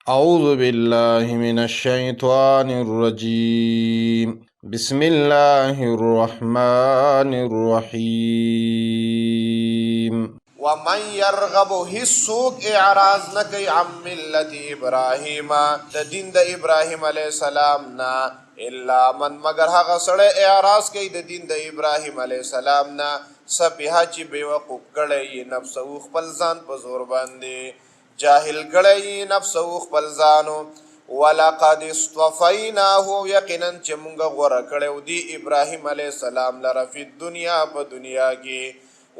أعوذ بالله من الشيطان الرجيم بسم الله الرحمن الرحيم ومن يرغب هسوك اعراض نكي عن ملة إبراهيم دين إبراهيم عليه السلام نا إلا من مگر هغه سړی اعراض کوي د دین د ابراهیم علیه السلام نا سپیها چې بیوقوف کړی نفس او خپل ځان په زور باندې جاهل کړی نفس او خپل ځانو ولقد اصطفیناه یقینا چې مونږ غوړه کړو دی ابراهیم علیه السلام لره په دنیا په دنیا کې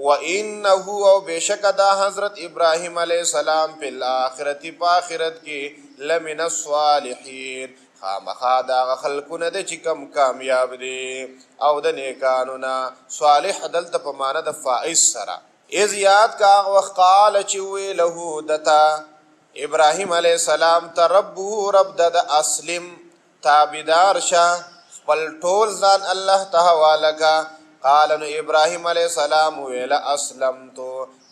و انه او بشک دا حضرت ابراهیم علیه السلام په آخرت په آخرت کې لمن الصالحین خامخا دا خلقونه د چې کم کامیاب دي او د نیکانو نه صالح دلته په معنا د فائز سره از یاد کا وقت قال چې وی له دتا ابراهیم علیه السلام ته رب د اسلم تابعدار شه خپل ټول ځان الله ته حواله کا قال نو ابراهیم علیه السلام ویل اسلمت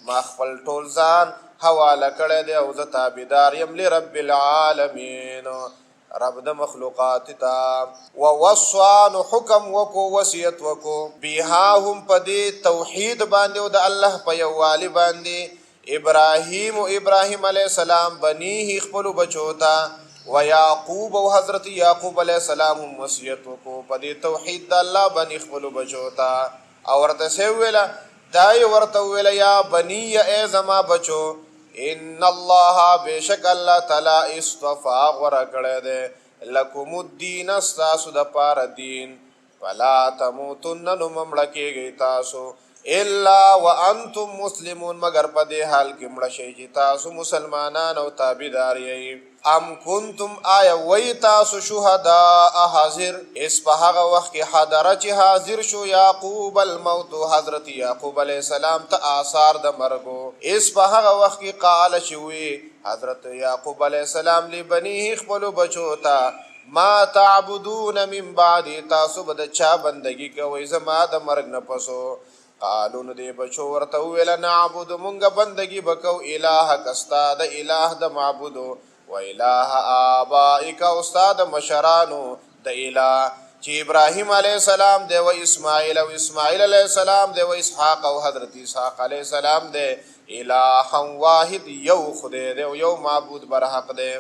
ما خپل ټول ځان حواله کړی دی او زه تابعدار یم لرب العالمین رب د مخلوقات تا ووصان حکم وکو وصیت وکو بها هم پدې توحید باندې او د الله په یووالي باندې ابراهیم علیه السلام بنیه خپل بچوتا و یعقوب او حضرت یعقوب علیه السلام هم وصیت وکو پدې توحید د الله باندې خپل بچوتا او ورته ویلا دای ورته ویلا یا بنی ای زما بچو ان الله بشک الله تعالی اصطفى غره کړه دے لکم الدین استاسو د پار دین فلا تموتن نمملکیږي تاسو الا وانتم مسلمون مگر په دې حال کې مړ شئ چې تاسو مسلمانان او تابعدار یې ام کنتم آیا وی تاسو شهداء حاضر اس په هغه وخت کې حاضر چې حاضر شو یعقوب الموت حضرت یعقوب علیہ السلام ته آثار د مرګو اس په هغه وخت کې قال شوی حضرت یعقوب علیہ السلام لبنیه خپل بچو ته ما تعبدون من بعد تاسو بد چا بندگی کوي زما د مرګ نه پسو قالو نو دې بچو ورته ویل نعبد مونږ بندگی وکاو الہ کستا د الہ د معبودو و الہ آبائک استاد مشرانو د الہ چې ابراهیم علیه السلام دی و اسماعیل علیه السلام دی و اسحاق او حضرت اسحاق علیه السلام دی الہ واحد یو خدای دی یو معبود برحق دی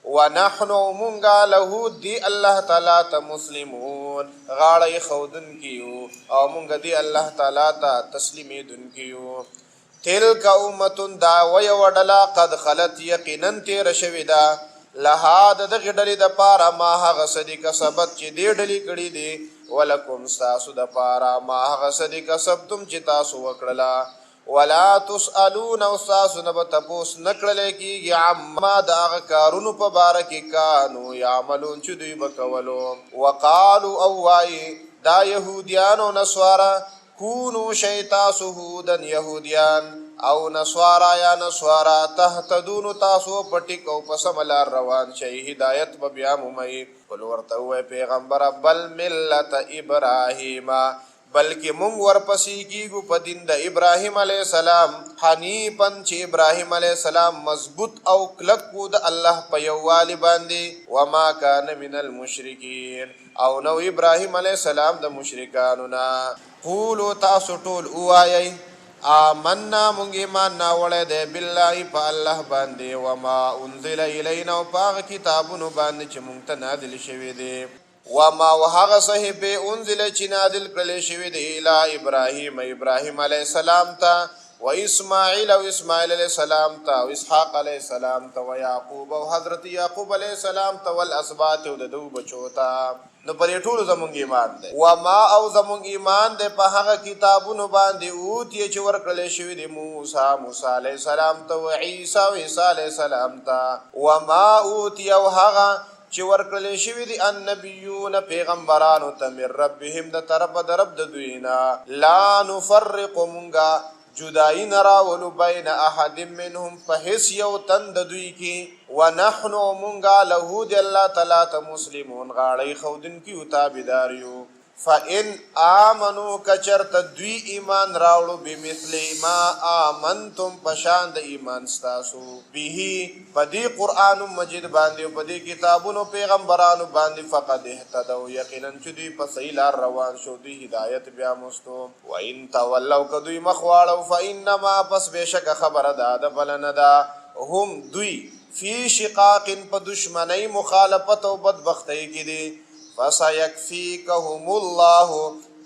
ونحن مونږه له دی الله تعالی ته مسلمون غاړه خودن کیو او مونږه دی الله تعالی ته تسلیمیدون کیو تلک امتون دا وی وډلا قد خلت یقینا تیر شوی دا لها د غډلی د پاره ما هغه صدیق سبت چې دی ډلی کړي دی ولکم تاسو د پاره ما هغه صدیق سبتم چې تاسو وکړلا ولا تسالون استاذ نب تپوس نکړل کیږي عما دا کارونو په باره کې کانو یعملون چې دوی وکولو وقالو او وای دا يهوديان او نصارا کونو شیطا سهودن يهوديان او نصارا یا نصارا تهتدون تاسو پټیک او پسمل روان شي هدایت به بیا مومي قل ورته وای پیغمبر بل ملت ابراهیم بلکې مونږ ورپسې کیږو په دین د ابراهیم علیه السلام حنیفن چې ابراهیم علیه السلام مضبوط او کلک وو د الله په یووالي باندې وما کان من المشرکین او نو ابراهیم علیه السلام د مشرکانو نه قولوا تاسو ټول وایي آمنا مونږ ایمان راوړی دی بالله په الله باندې وما انزل الینا او په هغه کتابونو باندې چې مونږ ته نازل شوي دي وما وهغه صحیح انزل چې نازل کړل شوی دی الی ابراهیم علیه السلام ته و اسماعیل علیه السلام ته او اسحاق علیه السلام ته و یعقوب او حضرت یعقوب علیه السلام ته ول اسباط او د دو بچو ته نو پرې ټول زمونږ ایمان دی وما او زمونږ ایمان دی په هغه کتابونو باندې اوت یې چې ورکړل شوی دی موسی علیه السلام ته و عیسی علیه السلام ته وما اوت یو هغه چې ورکړل شوی دي النبیون پیغمبرانو ته من ربهم د طرف د رب د دوینا لا نفرق مونږه جدائی نراولو بین احد منهم فحس یو تند دوی کی ونحنو مونږه له د الله تعالی ته مسلمون غاړی خودن کی تابعداریو فَإِنْ آمَنُوا کچرت دوی ایمان راوړو بِمِثْلِ مَا آمَنْتُمْ پشان د ایمان ستاسو به پدی قرآن مجید باندې پدی کتابونو پیغمبرانو باندې فقد اهتدوا یقینا چې دوی په صحیح لار روان شو دوی هدایت بیا مستو وَإِنْ تَوَلَّوْا کدوی مخواړو فَإِنَّمَا پس بشک خبر ده بلندا هم دوی فی شقاق په دشمنی مخالفت او بدبختی کې دي فَسَيَكْفِيكَهُمُ اللَّهُ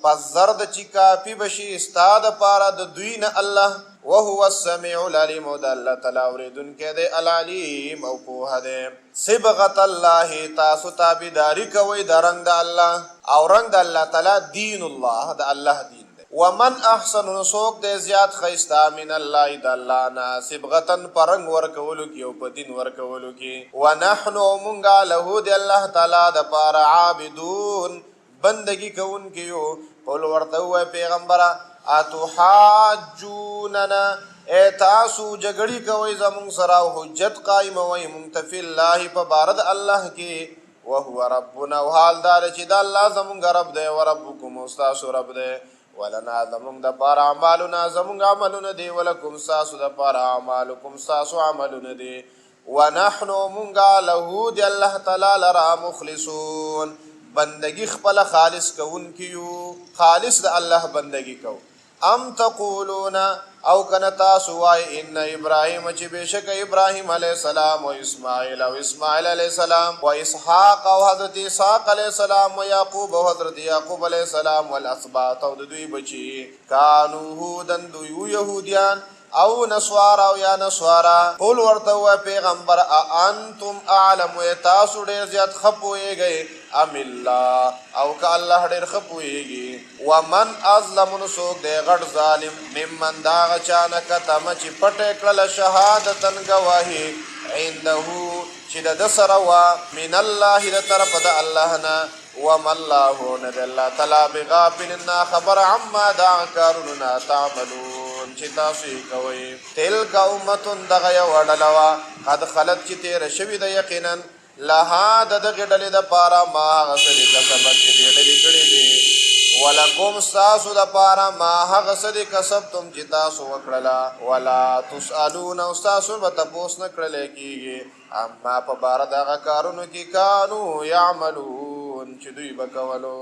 پس زرد چی کافی بشی استاد پارا د دوی نه الله وهو السميع العليم د الله تعالی اوریدون کې د العلیم او په ده صبغت الله تاسو تابعداری کوي د رنگ د الله او رنگ د الله تعالی دین الله د الله دین ومن احسن نسوک دے زیاد خیستا من اللہ دا اللہ نا صبغتن پرنگ ورکولو کی او پدین ورکولو کی ونحنو منگا لہو دے اللہ تعالی دا پارا عابدون بندگی کون کیو قول ورطو پیغمبرا اتحاجوننا اے تاسو جگڑی کوئی زمون سراو حجت قائم وی منتفی اللہ پا بارد اللہ کی وهو ربنا وحال دار چی دا اللہ زمون رب دے وربکم استاسو رب دے ولنا زمونږ د پاره اعمالنا زمونږ عملونه دي ولکم ساسو د پاره اعمالکم ساسو عملونه دي ونحنو مونږه له دی الله تعالی لرا مخلصون بندگی خپل خالص کون کیو خالص د الله بندگی کو ام تقولون او کنتا سوای ان ابراهیم چې بشک ابراهیم علیہ السلام و اسماعیل علیہ السلام و اسحاق او حضرت اسحاق علیہ السلام و یعقوب او حضرت یعقوب علیہ السلام والاسباط او دوی بچی کانو هودن دوی یهودیان او نسوارا او یا نسوارا قول ورته پیغمبر انتم اعلم تاسو ډیر زیات خپويږئ ام الله او که الله ډیر خپويږي ومن ازلم نسوک دی غټ ظالم ممن دا غچانه کتم چې پټ کړل شهادتن گواهی عنده چې د سره وا من الله د طرف د الله نه وما الله ند الله تعالی بغافلنا خبر عما دا کارونه تعملون چې تاسو کوي تلک امه دغه وډلوا قد خلت چې تیر شوی د یقینا لها د غډلې د پارا ما غسل کسب چې ډلې کړې دي ولکم ساسو د پارا ما غسل کسب تم چې تاسو وکړلا ولا تسالون او ساسو به تاسو نه کړل کیږي اما په بار دغه کارونو کې کانو يعملون چې دوی بکولو